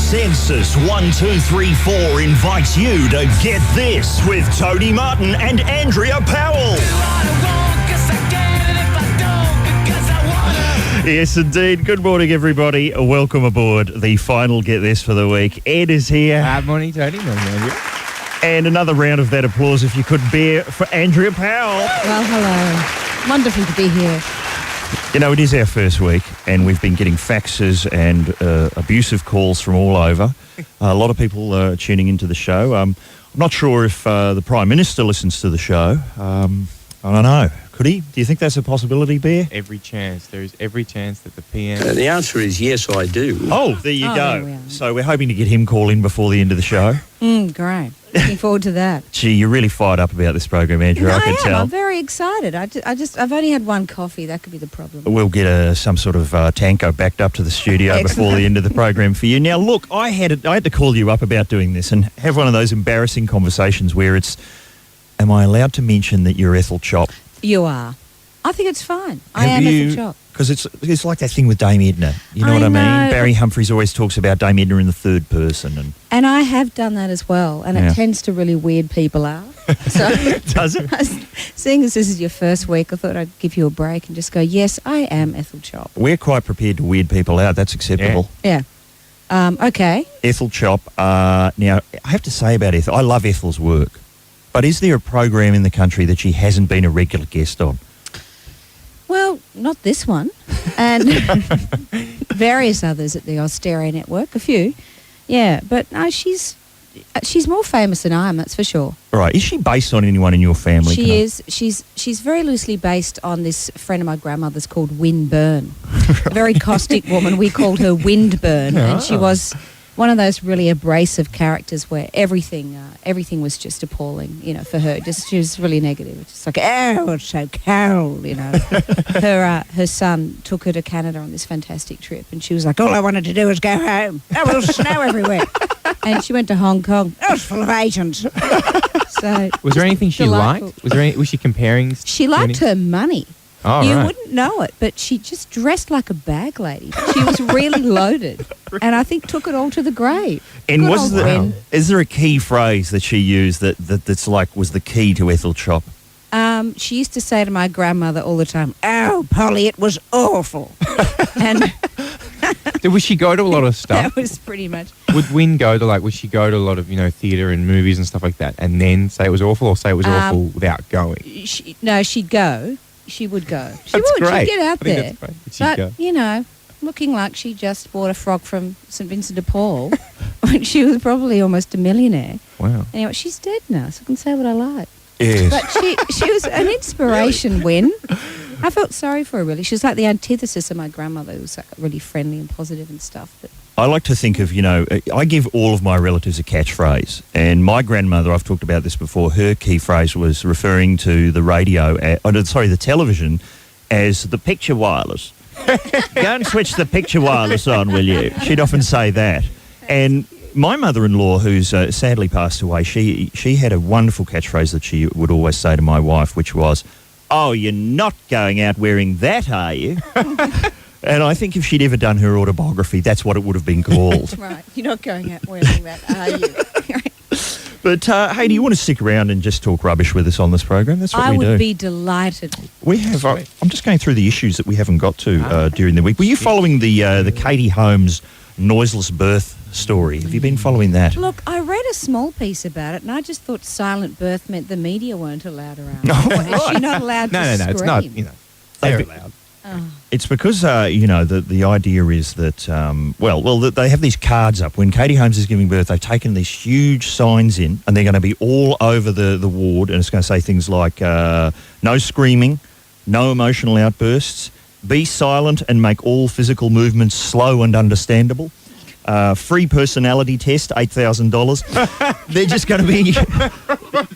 Census 1234 invites you to Get This with Tony Martin and Andrea Powell. Yes, indeed. Good morning, everybody. Welcome aboard the final Get This for the week. Ed is here. Morning, Tony. Morning, Andrea. And another round of that applause, if you could bear, for Andrea Powell. Well, hello. Wonderful to be here. You know, it is our first week, and we've been getting faxes and abusive calls from all over. A lot of people tuning into the show. I'm not sure if the Prime Minister listens to the show. I don't know. Could he? Do you think that's a possibility, Bear? Every chance. There's every chance that the PM... The answer is yes, I do. Oh, there you go. There we are. So we're hoping to get him call in before the end of the show. Great. Looking forward to that. Gee, you're really fired up about this program, Andrew. I can tell. I'm very excited. I've only had one coffee. That could be the problem. We'll get some sort of tanko backed up to the studio before the end of the program for you. Now, look, I had to call you up about doing this and have one of those embarrassing conversations where it's, am I allowed to mention that you're Ethel Chop? You are. I think it's fine. I am Ethel Chop. Because it's like that thing with Dame Edna. You know what I mean? Barry Humphries always talks about Dame Edna in the third person. And I have done that as well, and it tends to really weird people out. So, does it? Seeing as this is your first week, I thought I'd give you a break and just go, yes, I am Ethel Chop. We're quite prepared to weird people out. That's acceptable. Yeah. Okay. Ethel Chop. Now, I have to say about Ethel, I love Ethel's work. But is there a program in the country that she hasn't been a regular guest on? Well, not this one. And various others at the Austereo Network, a few. Yeah, but no, she's more famous than I am, that's for sure. Right. Is she based on anyone in your family? She is. She's very loosely based on this friend of my grandmother's called Wind Burn. A very caustic woman. We called her Wind Burn. And she was one of those really abrasive characters where everything was just appalling, you know, for her. She was really negative. Just like, oh, it's so cold, you know. Her son took her to Canada on this fantastic trip, and she was like, all I wanted to do was go home. There was snow everywhere. And she went to Hong Kong. It was full of Asians. So was there anything she liked? Was she comparing? She liked her money. Oh, you right. wouldn't know it, but she just dressed like a bag lady. She was really loaded, and I think took it all to the grave. And is there a key phrase that she used that's like was the key to Ethel Chop? She used to say to my grandmother all the time, "Oh, Polly, it was awful." And would she go to a lot of stuff? That was pretty much. Would she go to a lot of, theatre and movies and stuff like that, and then say it was awful, or say it was awful without going? She'd go. She would go. Great. She'd get out there. But, looking like she just bought a frog from St Vincent de Paul when she was probably almost a millionaire. Wow. Anyway, she's dead now, so I can say what I like. Yes. But she was an inspiration, Win. I felt sorry for her, really. She was like the antithesis of my grandmother, who was like really friendly and positive and stuff. But I like to think of, I give all of my relatives a catchphrase. And my grandmother, I've talked about this before, her key phrase was referring to the the television as the picture wireless. Go and switch the picture wireless on, will you? She'd often say that. And my mother-in-law, who's sadly passed away, she had a wonderful catchphrase that she would always say to my wife, which was, "Oh, you're not going out wearing that, are you?" And I think if she'd ever done her autobiography, that's what it would have been called. Right, you're not going out wearing that, are you? But, hey, do you want to stick around and just talk rubbish with us on this program? That's what we do. I would be delighted. We have. I'm just going through the issues that we haven't got to during the week. Were you following the Katie Holmes noiseless birth story? Have you been following that? Look, I read a small piece about it, and I just thought silent birth meant the media weren't allowed around. Is she not allowed to scream? No, it's not. They're allowed. It's because, the idea is that, that they have these cards up. When Katie Holmes is giving birth, they've taken these huge signs in, and they're going to be all over the ward, and it's going to say things like, no screaming, no emotional outbursts, be silent and make all physical movements slow and understandable. Free personality test, $8,000. They're just going to be...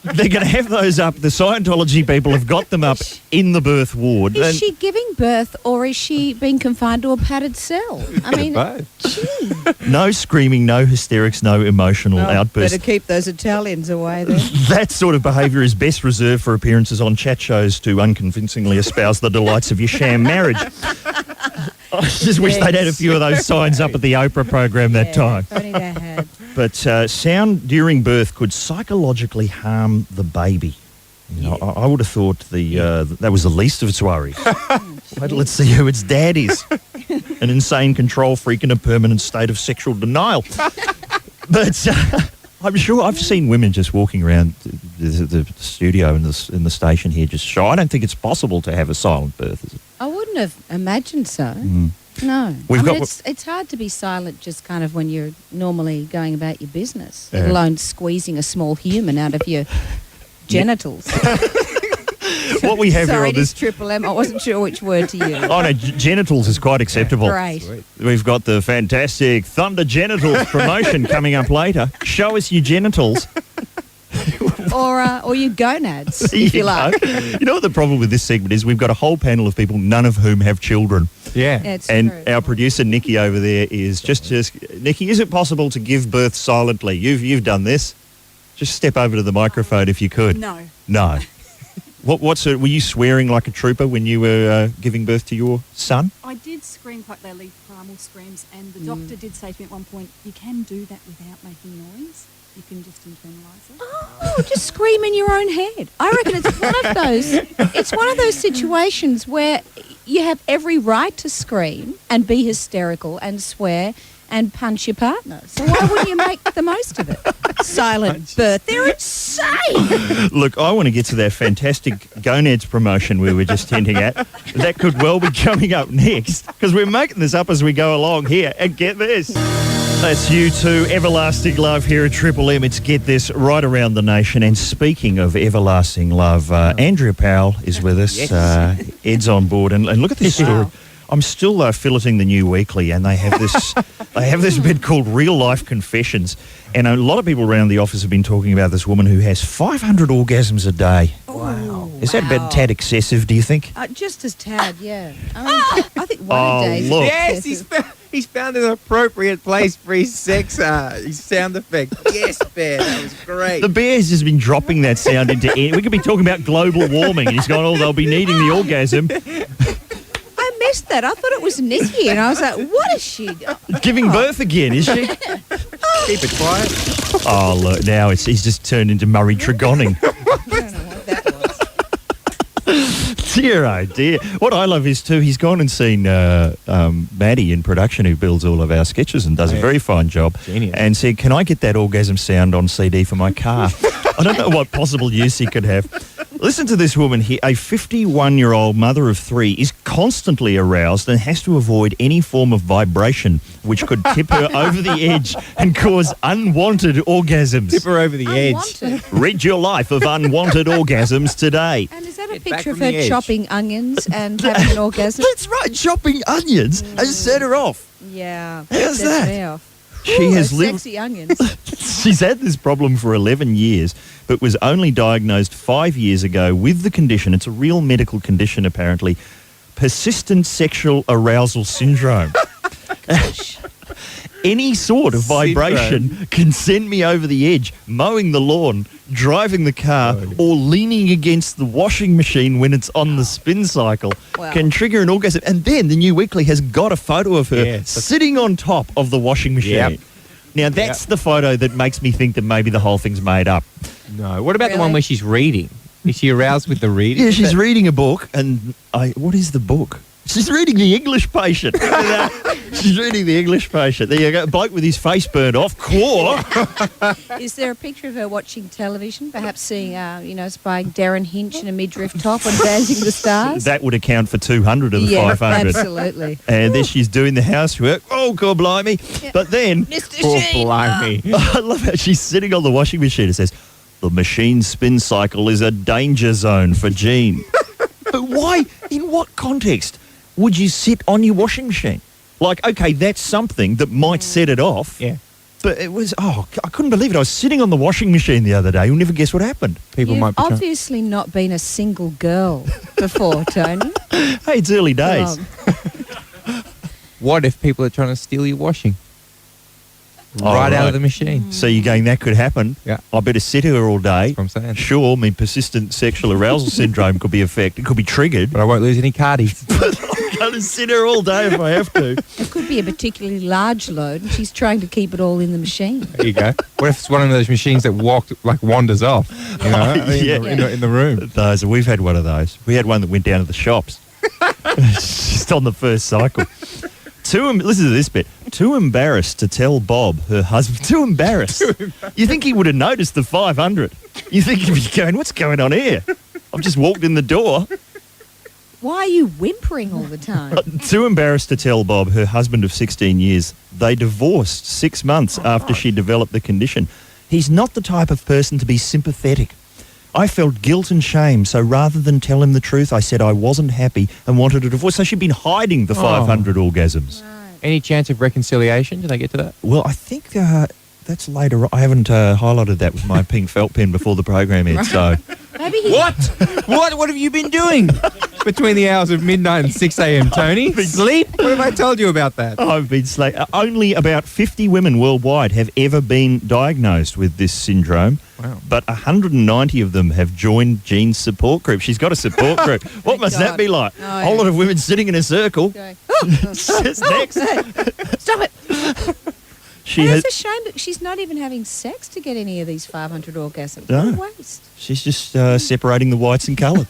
They're going to have those up. The Scientology people have got them up in the birth ward. Is she giving birth, or is she being confined to a padded cell? I mean, gee. No screaming, no hysterics, no emotional outbursts. Better keep those Italians away then. That sort of behaviour is best reserved for appearances on chat shows to unconvincingly espouse the delights of your sham marriage. I just wish they'd had a few of those signs up at the Oprah program that time. If only they had. But sound during birth could psychologically harm the baby. You know, I would have thought that was the least of its worries. Let's see who its dad is. An insane control freak in a permanent state of sexual denial. But I'm sure I've seen women just walking around the studio in the station here just shy. I don't think it's possible to have a silent birth, is it? I wouldn't have imagined so. No. It's hard to be silent just kind of when you're normally going about your business, let alone squeezing a small human out of your genitals. What we have Sorry, here on it is this... Triple M. I wasn't sure which word to use. Oh, no, genitals is quite acceptable. Great. We've got the fantastic Thunder Genitals promotion coming up later. Show us your genitals. Or your gonads, if you like. You know what the problem with this segment is? We've got a whole panel of people, none of whom have children. Yeah. It's And true. our producer, Nikki, over there is just... Nikki, is it possible to give birth silently? You've done this. Just step over to the microphone if you could. No. No. Were you swearing like a trooper when you were giving birth to your son? I did scream quite loudly, primal screams, and the doctor did say to me at one point, you can do that without making noise. You can just internalise it. Oh, just scream in your own head. I reckon it's one of those. It's one of those situations where you have every right to scream and be hysterical and swear and punch your partner. So why wouldn't you make the most of it? Silent birth. They're insane. Look, I want to get to that fantastic gonads promotion we were just hinting at. That could well be coming up next because we're making this up as we go along here. And get this. That's U2, Everlasting Love here at Triple M. It's Get This right around the nation. And speaking of everlasting love, Andrea Powell is with us. Yes. Ed's on board. And look at this story. I'm still filleting the New Weekly, and they have this bit called Real Life Confessions. And a lot of people around the office have been talking about this woman who has 500 orgasms a day. Wow. Is that a bit tad excessive, do you think? Just as tad, yeah. I think one a day. look. Yes, he's found an appropriate place for his sex, his sound effect. Yes, Bear, that was great. The Bears has been dropping that sound into air. We could be talking about global warming, and he's gone, oh, they'll be needing the orgasm. I missed that. I thought it was Nikki, and I was like, what is she doing? Giving birth again, is she? Keep it quiet. Oh, look, now he's just turned into Murray Tregonning. I don't know what that was. Dear, oh dear. What I love is, too, he's gone and seen Maddie in production, who builds all of our sketches and does a very fine job. Genius. And said, can I get that orgasm sound on CD for my car? I don't know what possible use he could have. Listen to this woman here. A 51-year-old mother of three is constantly aroused and has to avoid any form of vibration which could tip her over the edge and cause unwanted orgasms. Tip her over the edge. Unwanted. Rid your life of unwanted orgasms today. And is that a Get back picture of from the her edge. chopping onions and having an orgasm? That's right, chopping onions has set her off. Yeah. How's sets that? me off. She Ooh, has those lived... sexy onions. She's had this problem for 11 years, but was only diagnosed 5 years ago with the condition. It's a real medical condition, apparently. Persistent sexual arousal syndrome. Any sort of vibration can send me over the edge. Mowing the lawn, driving the car, or leaning against the washing machine when it's on the spin cycle Wow. can trigger an orgasm. And then the New Weekly has got a photo of her Yes. sitting on top of the washing machine. Yep. Now, that's the photo that makes me think that maybe the whole thing's made up. No. What about the one Really? where she's reading? Is she aroused with the reading? Yeah, she's reading a book, and what is the book? She's reading The English Patient. Look at that. She's reading The English Patient. There you go. Bloke with his face burned off. Claw. Is there a picture of her watching television, perhaps seeing, spying Darren Hinch in a midriff top and Dancing the Stars? That would account for 200 of the yeah, 500. absolutely. And then she's doing the housework. Oh, God, blimey. But then, Mr. Poor Sheen. blimey. I love how she's sitting on the washing machine. It says, the machine spin cycle is a danger zone for Jean. But why? In what context would you sit on your washing machine? Like, okay, that's something that might set it off. Yeah. But it was, I couldn't believe it. I was sitting on the washing machine the other day. You'll never guess what happened. People You've might be trying- obviously not been a single girl before, Tony. Hey, it's early days. Well, What if people are trying to steal your washing? right out right. of the machine. So you're going, that could happen. Yeah. I better sit here all day. That's what I'm saying. Sure, my persistent sexual arousal syndrome could be affected. It could be triggered. But I won't lose any cardies. I'm going to sit here all day if I have to. It could be a particularly large load, and she's trying to keep it all in the machine. There you go. What if it's one of those machines that wanders off? You know, in the room. Those, we've had one of those. We had one that went down to the shops. Just on the first cycle. Listen to this bit. Too embarrassed to tell Bob, her husband. Too embarrassed. You think he would have noticed the 500? You think he'd be going, what's going on here? I've just walked in the door. Why are you whimpering all the time? Too embarrassed to tell Bob, her husband of 16 years, they divorced 6 months after she developed the condition. He's not the type of person to be sympathetic. I felt guilt and shame, so rather than tell him the truth, I said I wasn't happy and wanted a divorce. So she'd been hiding the 500 orgasms. Any chance of reconciliation? Did I get to that? Well, I think that's later on. I haven't highlighted that with my pink felt pen before the program ends, so... Maybe he... What have you been doing between the hours of midnight and 6 a.m., Tony? Sleep? What have I told you about that? I've been only about 50 women worldwide have ever been diagnosed with this syndrome. Wow. But 190 of them have joined Jean's support group. She's got a support group. What must that be like? Oh, A whole lot of women sitting in a circle. Going, Just next. stop it. She And has, it's a shame that she's not even having sex to get any of these 500 orgasms. No. What a waste. she's just separating the whites and colours.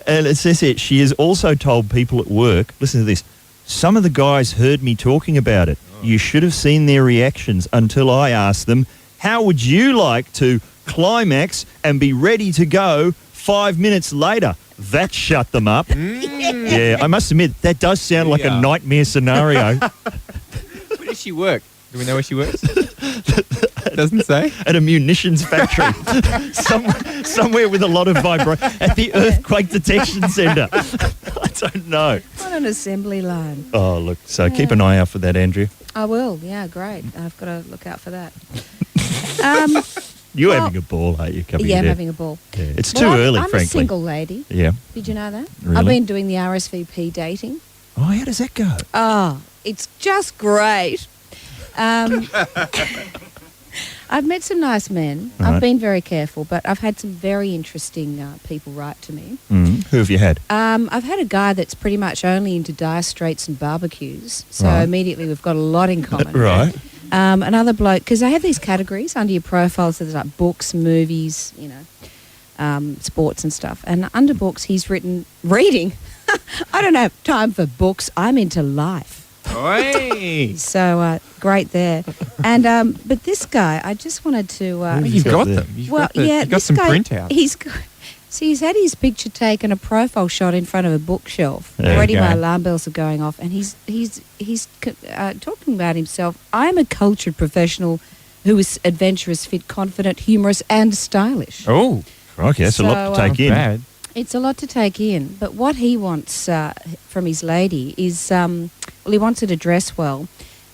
And it says here, she has also told people at work, listen to this, some of the guys heard me talking about it. You should have seen their reactions until I asked them, how would you like to climax and be ready to go 5 minutes later? That shut them up. Yeah, I must admit, that does sound like a nightmare scenario. Where does she work? Do we know where she works? It doesn't say. At a munitions factory. somewhere with a lot of vibration. At the Earthquake Detection Centre. I don't know. On an assembly line. Oh, look, so keep an eye out for that, Andrea. I will. Yeah, great. I've got to look out for that. You're Well, having a ball, aren't you? Coming Yeah, I'm in? having a ball. Yeah. It's Well, too I'm- early, I'm frankly. a single lady. Yeah. Did you know that? Really? I've been doing the RSVP dating. Oh, how does that go? Oh, it's just great. I've met some nice men. Right. I've been very careful, but I've had some very interesting people write to me. Who have you had? I've had a guy that's pretty much only into dire straits and barbecues, so Right. immediately we've got a lot in common. Right. Another bloke, because they have these categories under your profile, so there's like books, movies, sports and stuff. And under books, he's written reading. I don't have time for books. I'm into life. Oi! So great there. And but this guy, I just wanted to. You've got got there? them. You've well, got the, yeah, you've got this some guy, printouts. He's had his picture taken, a profile shot in front of a bookshelf. There Already, you go. my alarm bells are going off, and he's talking about himself. I'm a cultured professional who is adventurous, fit, confident, humorous, and stylish. Oh, Okay, that's a lot to So, take in. bad. It's a lot to take in, but what he wants from his lady is, he wants her to dress well.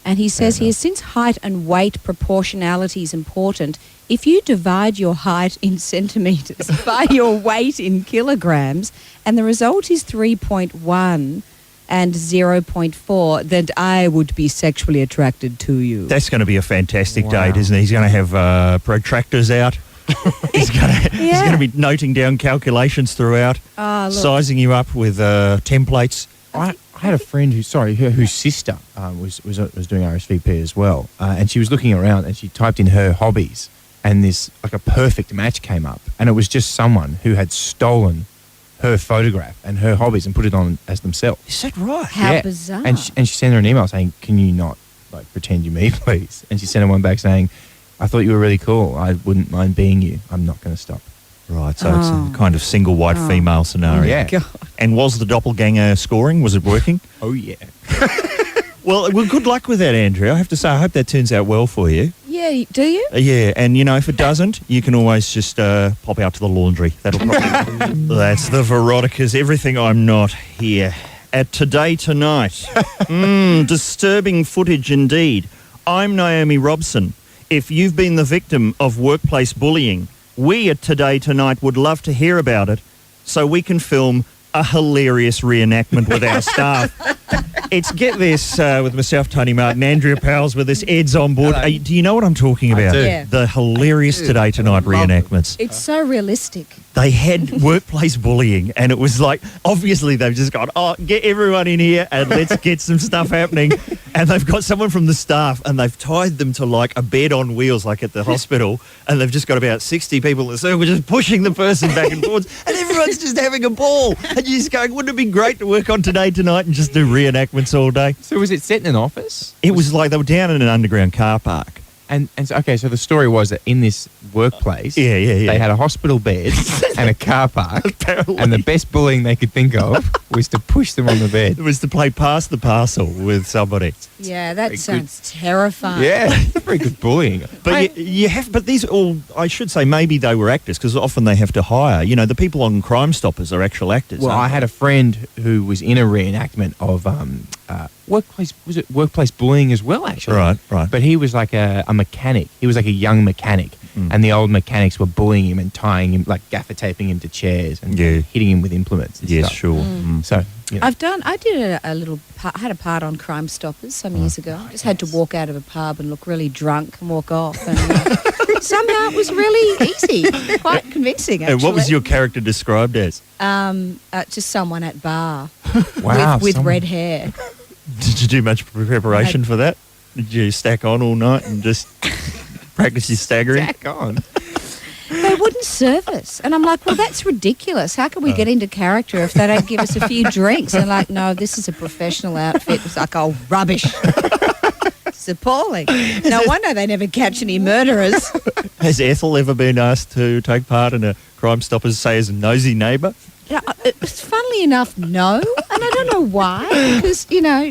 And he says here, since height and weight proportionality is important, if you divide your height in centimetres by your weight in kilograms, and the result is 3.1 and 0.4, then I would be sexually attracted to you. That's going to be a fantastic Wow. date, isn't it? He's going to have protractors out. He's going to be noting down calculations throughout, Look. sizing you up with templates. I had a friend whose sister was doing RSVP as well, and she was looking around and she typed in her hobbies, and this like a perfect match came up, and it was just someone who had stolen her photograph and her hobbies and put it on as themselves. Is that right? How bizarre. And she sent her an email saying, "Can you not like pretend you're me, please?" And she sent her one back saying, "I thought you were really cool. I wouldn't mind being you. I'm not going to stop." Right, so it's a kind of single white female scenario. Yeah. God. And was the doppelganger scoring? Was it working? Oh yeah. Well, good luck with that, Andrea. I have to say, I hope that turns out well for you. Yeah, do you? Yeah, and if it doesn't, you can always just pop out to the laundry. That'll probably... That's the Veronicas, everything I'm not here. At Today Tonight. Disturbing footage indeed. I'm Naomi Robson. If you've been the victim of workplace bullying, we at Today Tonight would love to hear about it so we can film a hilarious reenactment with our staff. It's Get This with myself, Tony Martin, Andrea Powell's with us, Ed's on board. Do you know what I'm talking about? do. Yeah. The hilarious Today Tonight reenactments. It's so realistic. They had workplace bullying, and it was like, obviously they've just gone, oh, get everyone in here and let's get some stuff happening. And they've got someone from the staff and they've tied them to like a bed on wheels like at the hospital, and they've just got about 60 people in the circle just pushing the person back and forwards, and everyone's just having a ball. And you're just going, wouldn't it be great to work on Today Tonight and just do reenactments all day? So was it set in an office? It was like they were down in an underground car park. And so, okay, so the story was that in this workplace, Yeah. they had a hospital bed and a car park, Apparently. and the best bullying they could think of was to push them on the bed. It was to play pass the parcel with somebody. Yeah, that Very sounds terrifying. Yeah, very good bullying. But you have, but these all, I should say, maybe they were actors because often they have to hire. You know, the people on Crime Stoppers are actual actors. Well, I aren't had a friend who was in a reenactment of workplace bullying as well, actually. Right. But he was like a mechanic. He was like a young mechanic, and the old mechanics were bullying him and tying him, like gaffer taping him to chairs and Yeah. hitting him with implements. And Yes, stuff. sure. Mm. So you know, I did a little part, had a part on Crime Stoppers some years ago. Just had to walk out of a pub and look really drunk and walk off. And somehow it was really easy, quite convincing, actually. And what was your character described as? Just someone at bar wow, with someone- red hair. Did you do much preparation for that? Did you stack on all night and just practice your staggering? Back on. They wouldn't serve us. And I'm like, well, that's ridiculous. How can we get into character if they don't give us a few drinks? And they're like, no, this is a professional outfit. It's like, oh, rubbish. It's appalling. No wonder they never catch any murderers. Has Ethel ever been asked to take part in a Crime Stoppers, say, as a nosy neighbour? Yeah, funnily enough, no. And I don't know why, because,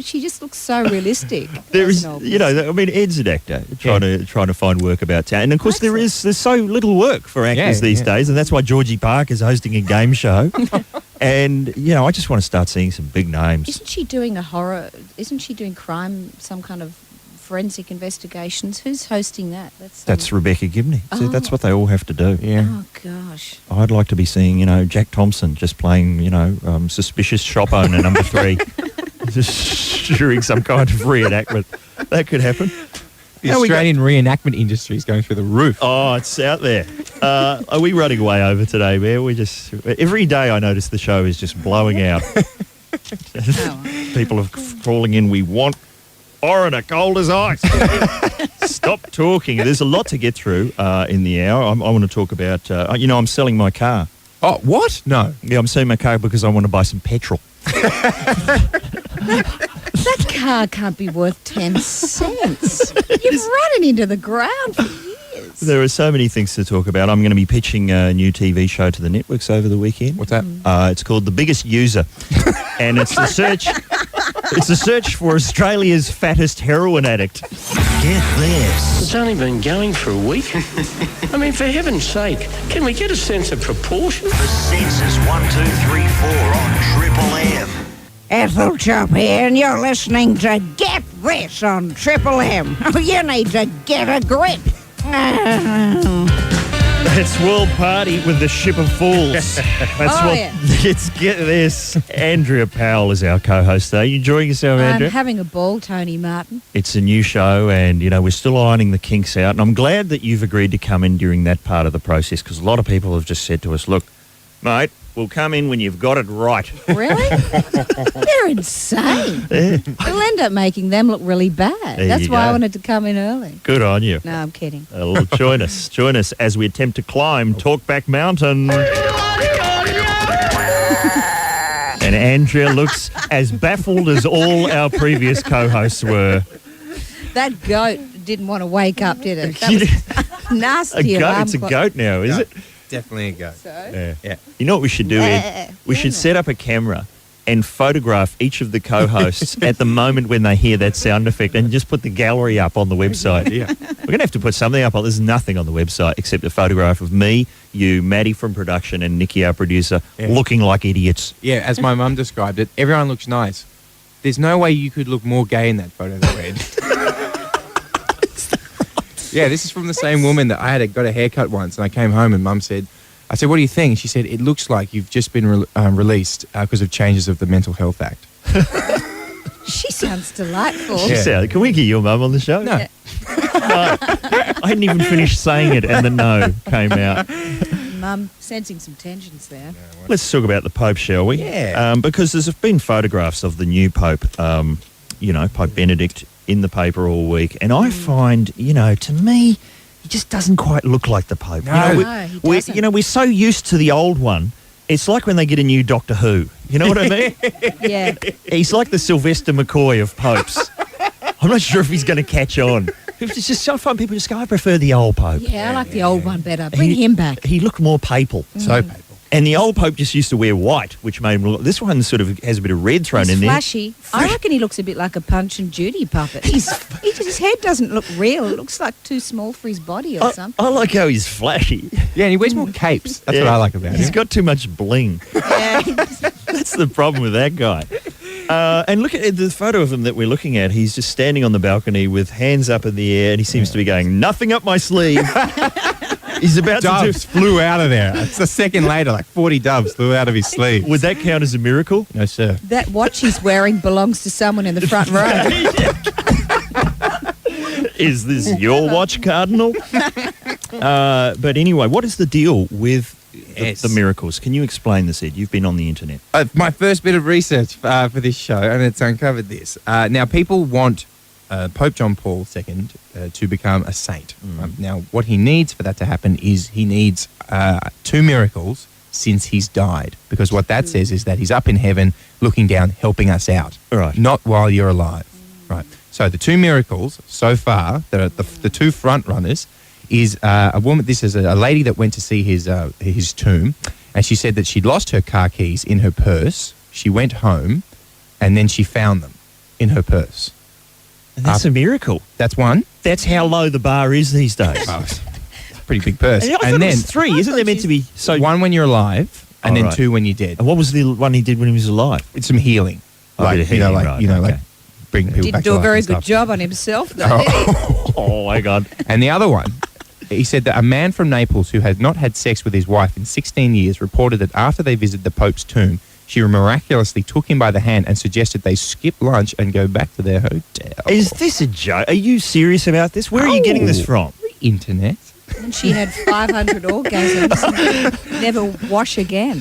she just looks so realistic. There as is, an old Ed's an actor trying to find work about town, and of course there's so little work for actors these days, and that's why Georgie Park is hosting a game show. And I just want to start seeing some big names. Isn't she doing a horror? Isn't she doing crime? Some kind of forensic investigations? Who's hosting that? That's Rebecca Gibney. See, that's what they all have to do. Yeah. Oh gosh. I'd like to be seeing, Jack Thompson just playing, suspicious shop owner number 3, just doing some kind of reenactment. That could happen. The Australian reenactment industry is going through the roof. Oh, it's out there. Are we running way over today, man? Every day I notice the show is just blowing out. People are calling in, we want foreigner, cold as ice. Stop talking. There's a lot to get through in the hour. I want to talk about, I'm selling my car. Oh, what? No. Yeah, I'm selling my car because I want to buy some petrol. That car can't be worth 10 cents. You've run it into the ground for years. There are so many things to talk about. I'm going to be pitching a new TV show to the networks over the weekend. What's that? It's called The Biggest User. And it's a search. It's a search for Australia's fattest heroin addict. Get this. It's only been going for a week. I mean, for heaven's sake, can we get a sense of proportion? The census 1, 2, 3, 4 on Triple M. Ethel Chop here, and you're listening to Get This on Triple M. You need to get a grip. It's World Party with the Ship of Fools. It's Get This. Andrea Powell is our co-host. Are you enjoying yourself, I'm Andrea? having a ball, Tony Martin. It's a new show, and, we're still ironing the kinks out. And I'm glad that you've agreed to come in during that part of the process, because a lot of people have just said to us, look, mate, we'll come in when you've got it right. Really? They're insane. We'll end up making them look really bad. There That's you why go. I wanted to come in early. Good on you. No, I'm kidding. Well, join us as we attempt to climb Talkback Mountain. And Andrea looks as baffled as all our previous co-hosts were. That goat didn't want to wake up, did it? That was nasty. A goat? It's a goat now, is it? Definitely a goat. So? Yeah. You know what we should do, Ed? We should set up a camera and photograph each of the co-hosts at the moment when they hear that sound effect, and just put the gallery up on the website. Yeah. We're going to have to put something up. There's nothing on the website except a photograph of me, you, Maddie from production, and Nikki, our producer, looking like idiots. Yeah, as my mum described it, everyone looks nice. There's no way you could look more gay in that photo than Red. Yeah, this is from the same woman that I got a haircut once, and I came home and Mum said, I said, what do you think? She said, it looks like you've just been released because of changes of the Mental Health Act. She sounds delightful. Can we get your mum on the show? No. No. I hadn't even finished saying it and the no came out. Mum, sensing some tensions there. Let's talk about the Pope, shall we? Yeah. Because there's been photographs of the new Pope, Pope Benedict, in the paper all week. And I find, to me, he just doesn't quite look like the Pope. No. No, he doesn't. We're so used to the old one. It's like when they get a new Doctor Who. You know what I mean? Yeah. He's like the Sylvester McCoy of popes. I'm not sure if he's going to catch on. It's just so fun. People just go, I prefer the old Pope. Yeah, I like the old one better. Bring him back. He looked more papal. So papal. And the old Pope just used to wear white, which made him look... This one sort of has a bit of red thrown in there. Flashy. I reckon he looks a bit like a Punch and Judy puppet. His head doesn't look real. It looks like too small for his body or something. I like how he's flashy. Yeah, and he wears more capes. That's what I like about He's him. got too much bling. Yeah. That's the problem with that guy. And look at the photo of him that we're looking at. He's just standing on the balcony with hands up in the air, and he seems to be going, nothing up my sleeve. He's about Doves flew out of there. It's a second later, like 40 doves flew out of his sleeve. Would that count as a miracle? No, sir. That watch he's wearing belongs to someone in the front row. Is this your watch, Cardinal? But anyway, what is the deal with the miracles? Can you explain this, Ed? You've been on the internet. My first bit of research for this show, and it's uncovered this. Now, people want Pope John Paul II to become a saint. Now, what he needs for that to happen is he needs 2 miracles since he's died. Because what that says is that he's up in heaven looking down, helping us out. Right. Not while you're alive. Right. So the 2 miracles so far, the 2 front runners, is a woman. This is a lady that went to see his tomb, and she said that she'd lost her car keys in her purse. She went home, and then she found them in her purse. And that's a miracle. That's one. That's how low the bar is these days. Oh, it's a pretty big purse. And I thought it was 3, isn't there meant to be? So one when you're alive, and then right. 2 when you're dead. And what was the one he did when he was alive? It's some healing. A bit of healing, like right, like okay. bring people Didn't back to do a life very and good stuff. job on himself, though, did he? Oh, my God. And the other one, he said that a man from Naples who had not had sex with his wife in 16 years reported that after they visited the Pope's tomb, she miraculously took him by the hand and suggested they skip lunch and go back to their hotel. Is this a joke? Are you serious about this? Where are you getting this from? Internet. And she had 500 orgasms and never wash again.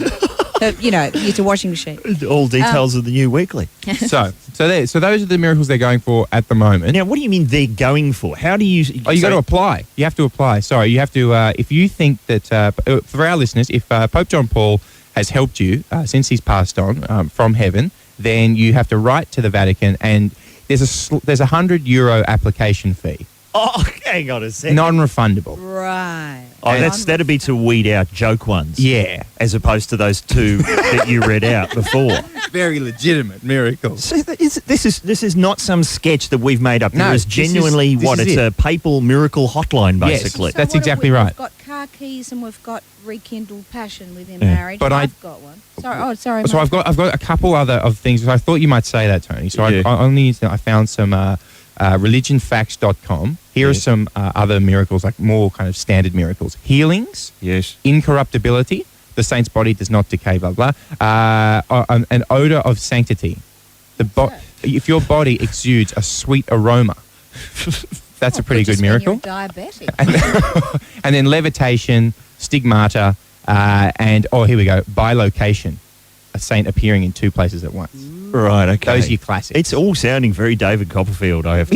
Use a washing machine. All details of the new weekly. So those are the miracles they're going for at the moment. Now, what do you mean they're going for? How do you... Oh, you got to apply. You have to apply. Sorry, you have to... if you think that... for our listeners, if Pope John Paul has helped you since he's passed on from heaven, then you have to write to the Vatican, and there's a €100 application fee. Oh, hang on a second. Non-refundable. Right. Oh, that'd be to weed out joke ones. Yeah. As opposed to those 2 that you read out before. Very legitimate miracles. So this is not some sketch that we've made up. No, There is this genuinely is it's it. a papal miracle hotline, Yes. basically. So That's what have exactly we? right. We've got car keys and we've got rekindled passion within marriage. But I've got one. Sorry. So Mike. I've got a couple other of things. I thought you might say that, Tony. So Yeah. I found some religionfacts.com. Here are some other miracles, like more kind of standard miracles. Healings, Yes. incorruptibility, the saint's body does not decay, blah, blah. An odor of sanctity. If your body exudes a sweet aroma, that's a pretty good miracle. When you're diabetic. And then levitation, stigmata, and, here we go, bilocation, a saint appearing in 2 places at once. Right, okay. Those are your classics. It's all sounding very David Copperfield, I have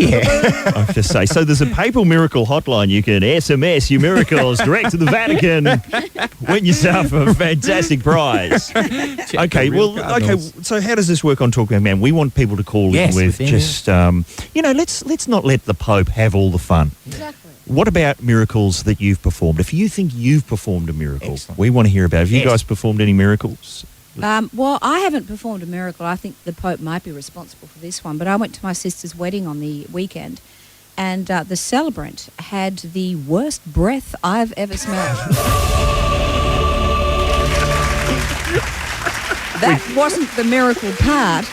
to say. So there's a papal miracle hotline. You can SMS your miracles direct to the Vatican. Win yourself a fantastic prize. Okay, so how does this work on Talking Man? We want people to call in with just, let's not let the Pope have all the fun. Exactly. What about miracles that you've performed? If you think you've performed a miracle, Excellent. we want to hear about it. Have you guys performed any miracles? Well, I haven't performed a miracle. I think the Pope might be responsible for this one. But I went to my sister's wedding on the weekend, and the celebrant had the worst breath I've ever smelled. That wasn't the miracle part.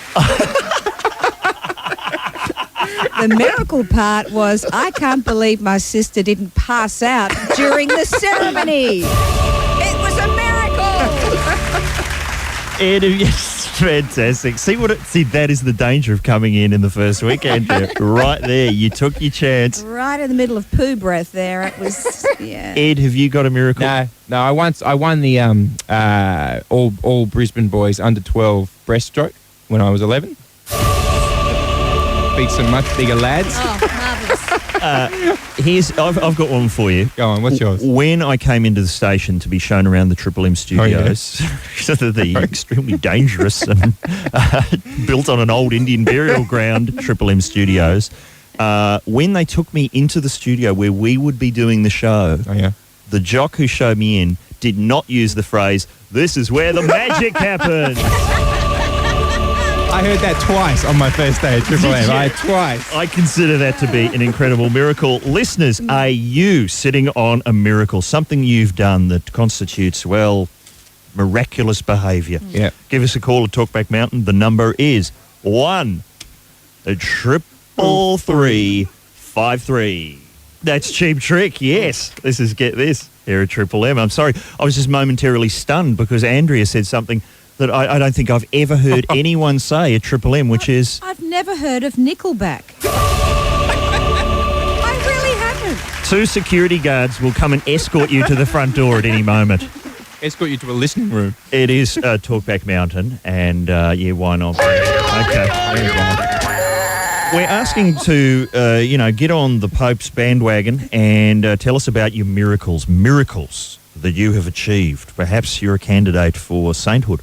The miracle part was, I can't believe my sister didn't pass out during the ceremony. It was a miracle. Ed, yes, fantastic. See, that is the danger of coming in the first week, Andrea. Right there, you took your chance. Right in the middle of poo breath there. It was, yeah. Ed, have you got a miracle? No. I won the all Brisbane boys under 12 breaststroke when I was 11. Beat some much bigger lads. Oh, marvellous. I've got one for you. Go on, what's yours? When I came into the station to be shown around the Triple M studios, the extremely dangerous and built on an old Indian burial ground Triple M studios, when they took me into the studio where we would be doing the show, the jock who showed me in did not use the phrase, "This is where the magic happens." I heard that twice on my first day at Triple M. Twice. I consider that to be an incredible miracle. Listeners, are you sitting on a miracle, something you've done that constitutes, well, miraculous behaviour? Yeah. Give us a call at Talkback Mountain. The number is 1-333-53. That's Cheap Trick, yes. This is Get This here at Triple M. I'm sorry, I was just momentarily stunned because Andrea said something that I don't think I've ever heard anyone say at Triple M, which is... I've never heard of Nickelback. I really haven't. 2 security guards will come and escort you to the front door at any moment. Escort you to a listening room. It is Talkback Mountain, and why not? Okay. We're asking to, get on the Pope's bandwagon and tell us about your miracles that you have achieved. Perhaps you're a candidate for sainthood.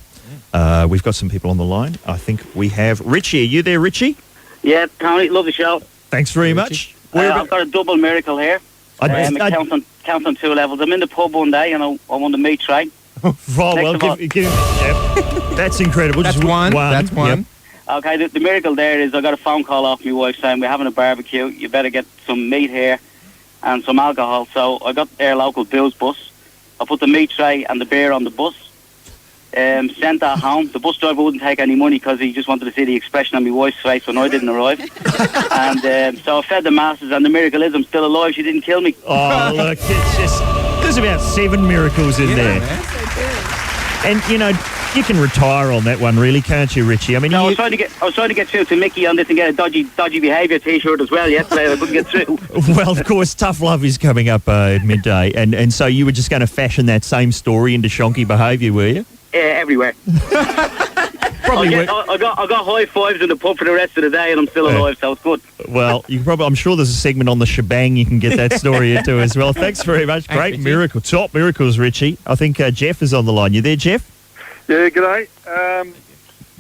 We've got some people on the line. I think we have Richie. Are you there, Richie? Yeah, Tony, love the show. Thanks very much. I've got a double miracle here. It counts on 2 levels. I'm in the pub one day and I won the meat tray. That's incredible. That's just one. That's one. Yep. Okay, the miracle there is I got a phone call off my wife saying we're having a barbecue. You better get some meat here and some alcohol. So I got our local booze bus. I put the meat tray and the beer on the bus. Sent that home. The bus driver wouldn't take any money because he just wanted to see the expression on my wife's face when I didn't arrive. And so I fed the masses, and the miracle is I'm still alive. She didn't kill me. Oh, look, it's just... There's about 7 miracles in there. That's so good. And, you can retire on that one, really, can't you, Richie? I mean, I was trying to get through to Mickey on this and get a dodgy behaviour T-shirt as well yesterday. I couldn't get through. Well, of course, Tough Love is coming up at midday, and so you were just going to fashion that same story into shonky behaviour, were you? Everywhere. Probably. I got high fives in the pub for the rest of the day, and I'm still alive, so it's good. Well, I'm sure there's a segment on the shebang you can get that story into as well. Thanks very much. Great miracle. Top miracles, Richie. I think Jeff is on the line. You there, Jeff? Yeah, g'day.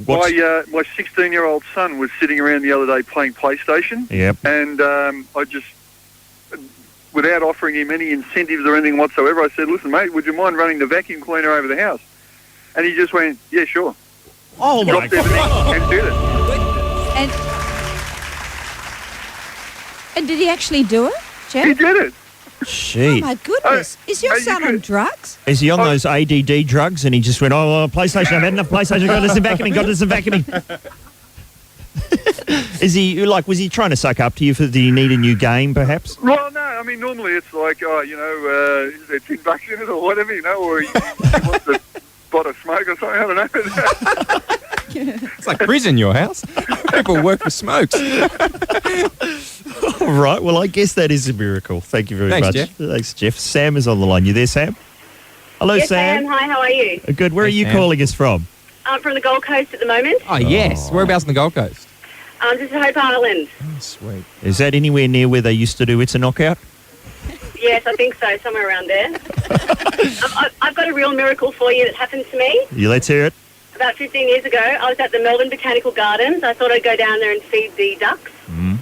My 16-year-old son was sitting around the other day playing PlayStation. Yep. And I just, without offering him any incentives or anything whatsoever, I said, "Listen, mate, would you mind running the vacuum cleaner over the house?" And he just went, "Yeah, sure." Oh, my God. And did it. And did he actually do it, Jeff? He did it. Gee. Oh, my goodness. Is your son on drugs? Is he on those ADD drugs? And he just went, PlayStation, I've had enough PlayStation, got to some vacuuming. Was he trying to suck up to you? Did he need a new game, perhaps? Well, no, I mean, normally it's like, is there $10 in it or whatever, or he wants to spot a smoke or something, I don't know. It's like prison, your house. People work for smokes. All right, well, I guess that is a miracle. Thank you very much. Jeff. Thanks, Jeff. Sam is on the line. You there, Sam? Hello, yes, Sam. Hi, how are you? Good. Where are you calling us from? I'm from the Gold Coast at the moment. Oh, yes. Whereabouts on the Gold Coast? Just at Hope Island. Oh, sweet. Is that anywhere near where they used to do It's a Knockout? Yes, I think so, somewhere around there. I've got a real miracle for you that happened to me. Let's hear it. About 15 years ago, I was at the Melbourne Botanical Gardens. I thought I'd go down there and feed the ducks. Mm.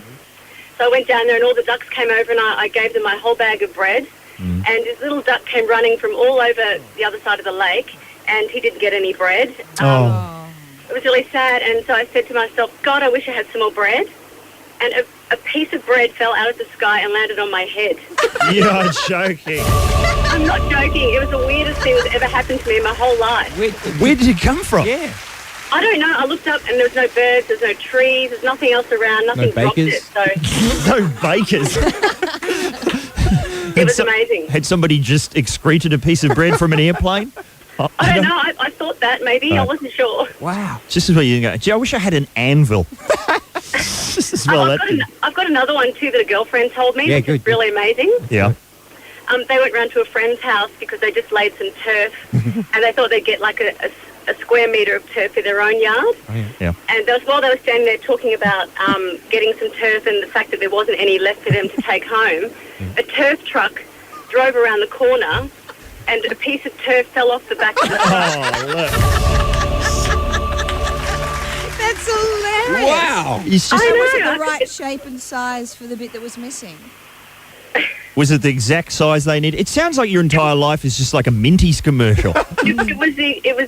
So I went down there and all the ducks came over and I gave them my whole bag of bread. And this little duck came running from all over the other side of the lake and he didn't get any bread. It was really sad, and so I said to myself, God, I wish I had some more bread. And a piece of bread fell out of the sky and landed on my head. You're joking. I'm not joking. It was the weirdest thing that's ever happened to me in my whole life. Where did it come from? Yeah. I don't know. I looked up and there was no birds, there's no trees, there's nothing else around, nothing dropped it. So No bakers. it was amazing. Had somebody just excreted a piece of bread from an airplane? I don't know. I thought that maybe. I wasn't sure. Wow. Just as well you can go, gee, I wish I had an anvil. Just as well I've got another one too that a girlfriend told me, Yeah, which is good. really amazing. Yeah. They went round to a friend's house because they just laid some turf and they thought they'd get like a square metre of turf for their own yard. Yeah. And while they were standing there talking about getting some turf and the fact that there wasn't any left for them to take home, a turf truck drove around the corner and a piece of turf fell off the back of the truck. Oh, look. That's hilarious. Wow. It's just, I know. Was it I the right think shape and size for the bit that was missing? was it the exact size they need? It sounds like your entire life is just like a Minties commercial. It was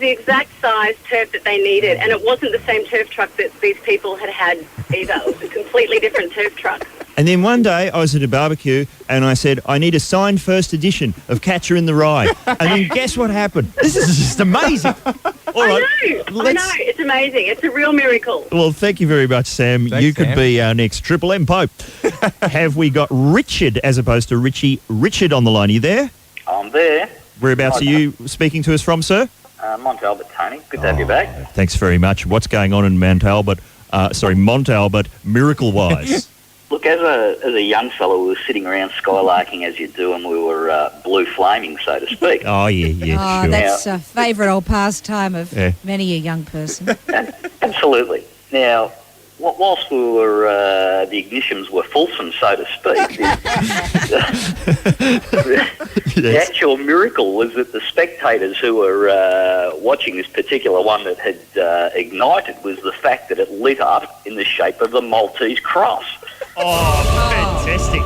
the exact size turf that they needed, and it wasn't the same turf truck that these people had either. It was a completely different turf truck. And then one day I was at a barbecue and I said, I need a signed first edition of Catcher in the Rye. And then guess what happened? This is just amazing. All right. I know. It's amazing. It's a real miracle. Well, thank you very much, Sam. Thanks, you could Sam. be our next Triple M Pope. Have we got Richard as opposed to Richie? Richard on the line. Are you there? I'm there. Whereabouts are you speaking to us from, sir? Mont Albert, Tony. Good to have you back. Thanks very much. What's going on in Mont Albert, miracle-wise? Look, as a young fellow, we were sitting around skylarking as you do, and we were blue flaming, so to speak. Oh, yeah, sure. That's a favourite old pastime of Yeah. many a young person. Absolutely. Now, whilst we were, the ignitions were fulsome, so to speak, the actual miracle was that the spectators who were watching this particular one that had ignited was the fact that it lit up in the shape of the Maltese cross. Oh, fantastic.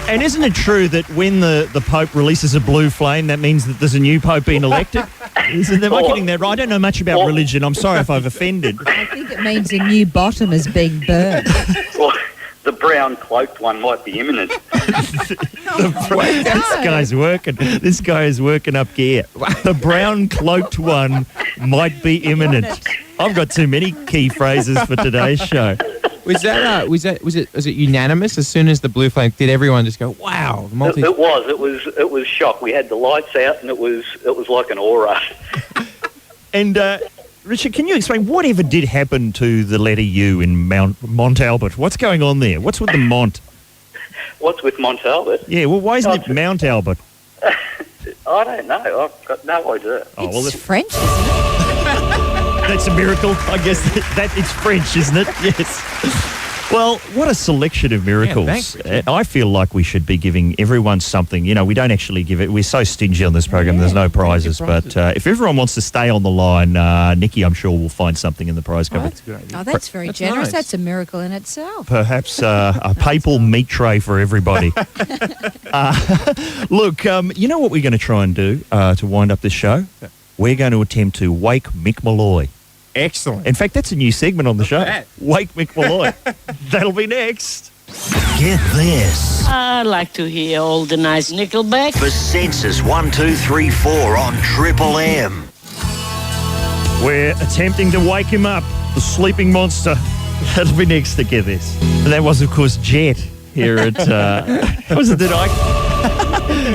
And isn't it true that when the Pope releases a blue flame, that means that there's a new Pope being elected? Am I getting that right? I don't know much about religion. I'm sorry if I've offended. I think it means a new bottom is being burned. Well, the brown cloaked one might be imminent. This guy's working. This guy is working up gear. The brown cloaked one might be imminent. I've got too many key phrases for today's show. Was it unanimous as soon as the blue flame? Did everyone just go, wow? The Maltese. It was shock. We had the lights out, and it was like an aura. And Richard, can you explain whatever did happen to the letter U in Mont Albert? What's going on there? What's with the Mont? What's with Mont Albert? Yeah, well, why isn't it Mount Albert? I don't know. I've got no idea. It's French, isn't it? That's a miracle. I guess that it's French, isn't it? Yes. Well, what a selection of miracles. Yeah, thanks, Richard. I feel like we should be giving everyone something. You know, we don't actually give it. We're so stingy on this program. There's no prizes. But if everyone wants to stay on the line, Nikki, I'm sure we'll find something in the prize cupboard. That's a good idea. Oh, that's very generous. nice. That's a miracle in itself. Perhaps a papal meat tray for everybody. Look, you know what we're going to try and do to wind up this show? We're going to attempt to wake Mick Malloy. Excellent. In fact, that's a new segment on the show. bad. Wake Mick Malloy. That'll be next. Get this. I like to hear all the nice Nickelback. For Census 1, 2, 3, 4 on Triple M. We're attempting to wake him up, the sleeping monster. That'll be next to Get This. And that was, of course, Jet here at... was it, did I...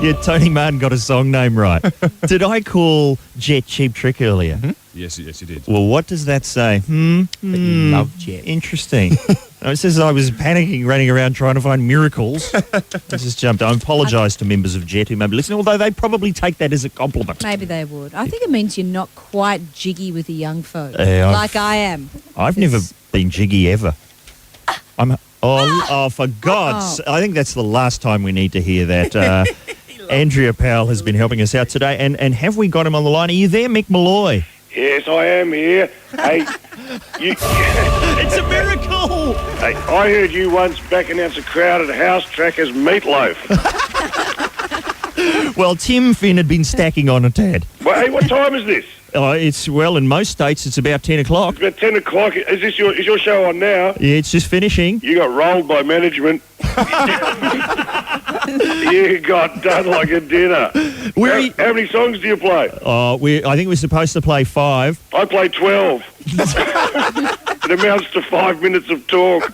yeah, Tony Martin got a song name right. Did I call Jet Cheap Trick earlier? Mm-hmm. Yes, you did. Well, what does that say? That you love Jet. Interesting. It says I was panicking, running around trying to find miracles. I just jumped. I apologise to members of Jet who may be listening, although they probably take that as a compliment. Maybe they would. I think it means you're not quite jiggy with the young folk, Yeah, like I am. I've never been jiggy ever. For God's... I think that's the last time we need to hear that. Andrea Powell has been helping us out today. And have we got him on the line? Are you there, Mick Malloy? Yes, I am here. Hey, it's a miracle! Hey, I heard you once backing out a crowded house track as Meatloaf. Well, Tim Finn had been stacking on a tad. Well, hey, what time is this? In most states, it's about 10 o'clock. It's about 10 o'clock. Is your show on now? Yeah, it's just finishing. You got rolled by management. You got done like a dinner. How many songs do you play? I think we're supposed to play 5. I play 12. It amounts to 5 minutes of talk.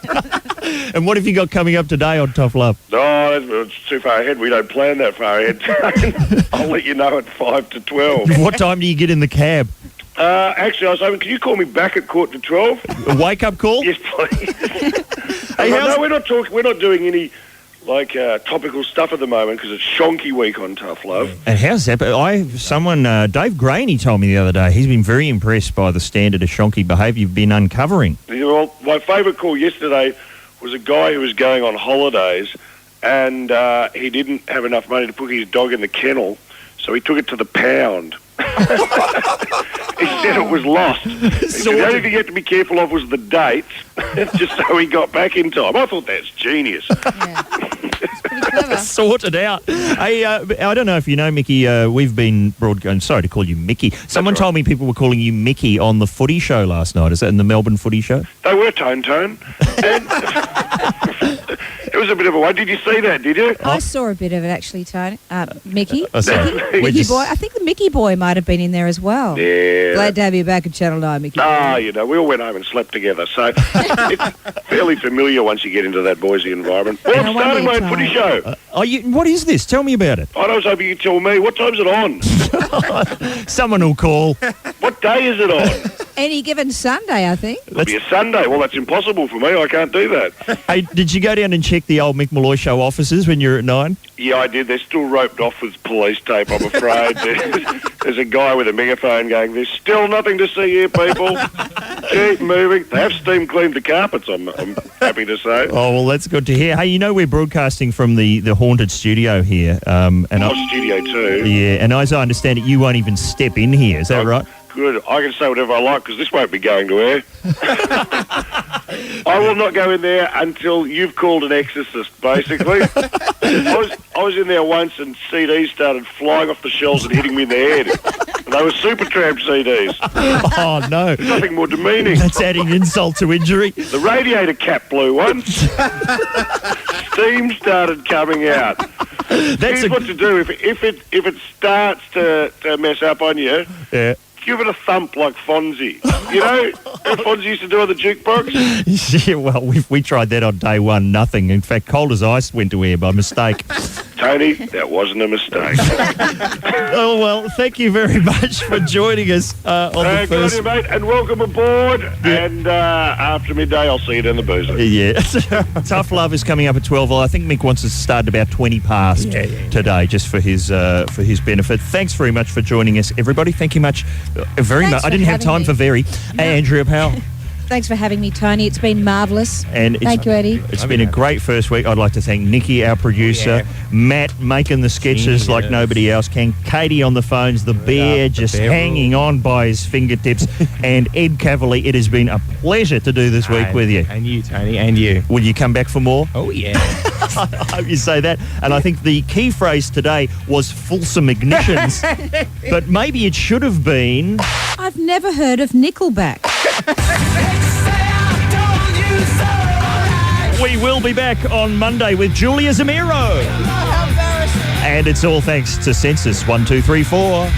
And what have you got coming up today on Tough Love? Oh, it's too far ahead. We don't plan that far ahead. I'll let you know at 5 to 12. What time do you get in the cab? Actually, I was hoping, can you call me back at 11:45? A wake-up call? Yes, please. No, we're not talking. We're not doing any topical stuff at the moment because it's Shonky Week on Tough Love. And how's that? Dave Graney told me the other day, he's been very impressed by the standard of Shonky behaviour you've been uncovering. Well, my favourite call yesterday was a guy who was going on holidays and he didn't have enough money to put his dog in the kennel, so he took it to the pound. He said it was lost. He said the only thing you had to be careful of was the dates, just so he got back in time. I thought that's genius. Yeah. It's pretty clever. Sorted out. Hey, I don't know if you know, Mickey, we've been broadcasting. Sorry to call you Mickey. Someone told me people were calling you Mickey on the footy show last night. Is that in the Melbourne footy show? They were Tone. And it was a bit of a one. Did you see that, did you? I saw a bit of it, actually, Tony. Mickey. Sorry. Mickey boy. I think the Mickey boy might have been in there as well. Yeah. Glad to have you back at Channel 9, Mickey. We all went home and slept together, so it's fairly familiar once you get into that Boise environment. Well, I'm starting my own footy show. What is this? Tell me about it. I was hoping you'd tell me. What time's it on? Someone will call. What day is it on? Any given Sunday, I think. It'll be a Sunday. Well, that's impossible for me. I can't do that. Hey, did you go down and check the old Mick Malloy show offices when you were at 9? Yeah, I did. They're still roped off with police tape, I'm afraid. There's a guy with a megaphone going, "There's still nothing to see here, people. Keep moving." They have steam cleaned the carpets, I'm happy to say. Oh, well, that's good to hear. Hey, we're broadcasting from the haunted studio here. Studio 2. Yeah, and as I understand it, you won't even step in here. Is that right? Good. I can say whatever I like because this won't be going to air. I will not go in there until you've called an exorcist, basically. I was in there once and CDs started flying off the shelves and hitting me in the head. And they were Supertramp CDs. Oh, no. There's nothing more demeaning. That's adding insult to injury. The radiator cap blew once. Steam started coming out. Here's what to do. If it starts to mess up on you... Yeah. Give it a thump like Fonzie. You know what Fonzie used to do on the jukebox? Yeah, well, we tried that on day one, nothing. In fact, Cold as Ice went to air by mistake. Tony, that wasn't a mistake. Oh, well, thank you very much for joining us on the first... Good on you, mate, and welcome aboard. Yeah. And after midday, I'll see you down the boozer. Yeah. Tough Love is coming up at 12. Well, I think Mick wants us to start about 20 past today, just for his benefit. Thanks very much for joining us, everybody. Thank you very much. I didn't have time for very. No. Hey, Andrea Powell. Thanks for having me, Tony. It's been marvellous. Thank you, Eddie. It's been a great first week. I'd like to thank Nikki, our producer, Matt making the sketches like nobody else can, Katie on the phones, the bear just hanging on by his fingertips, and Ed Kavalee. It has been a pleasure to do this week with you. And you, Tony, and you. Will you come back for more? Oh, yeah. I hope you say that. And I think the key phrase today was fulsome ignitions, but maybe it should have been... I've never heard of Nickelback. We will be back on Monday with Julia Zamiro. And it's all thanks to Census 1234.